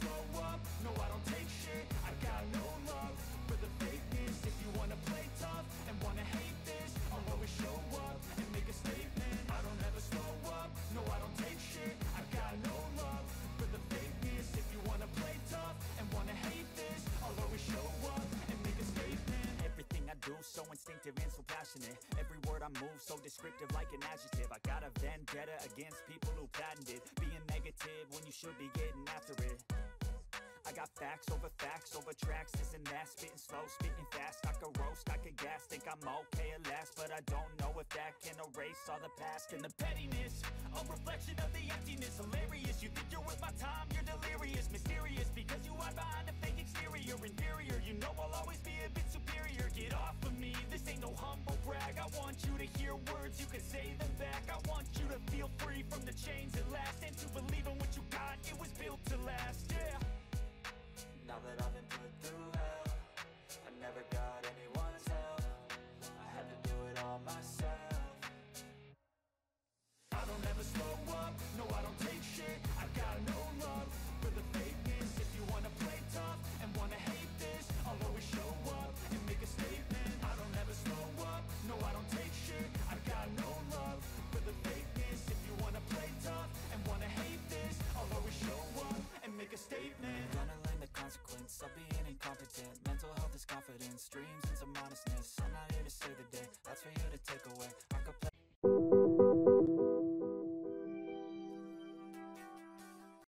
slow up, no I don't take shit. I got no love for the fakeness. If you wanna play tough and wanna hate this, I'll always show up and make a statement. I don't ever slow up, no I don't take shit. I got no love for the fakeness. If you wanna play tough and wanna hate this, I'll always show up and make a statement. Everything I do so instinctive and so passionate. Every word I move so descriptive like an adjective. I got a vendetta against people who patented being negative when you should be getting after it. I got facts over tracks, this and that. Spitting slow, spitting fast. I could roast, I could gas. Think I'm okay at last, but I don't know if that can erase all the past. And the pettiness, a reflection of the emptiness. Hilarious, you think you're worth my time, you're delirious. Mysterious, because you hide behind a fake exterior. Inferior, you know I'll always be a bit superior. Get off of me, this ain't no humble brag. I want you to hear words, you can say them back. I want you to feel free from the chains at last, and to believe in what you got, it was built to last, yeah. Now that I've been put through hell, I never got anyone's help. I had to do it all myself. I don't ever slow up, no I don't take shit. I got no love for the fakeness. If you wanna play tough and wanna hate this, I'll always show up and make a statement. I don't ever slow up, no I don't take shit. I got no love for the fakeness. If you wanna play tough and wanna hate this, I'll always show up and make a statement. Gonna learn the consequence of being incompetent. Mental health is confidence, dreams and some honestness. I'm not here to save the day, that's for you to take away. I could play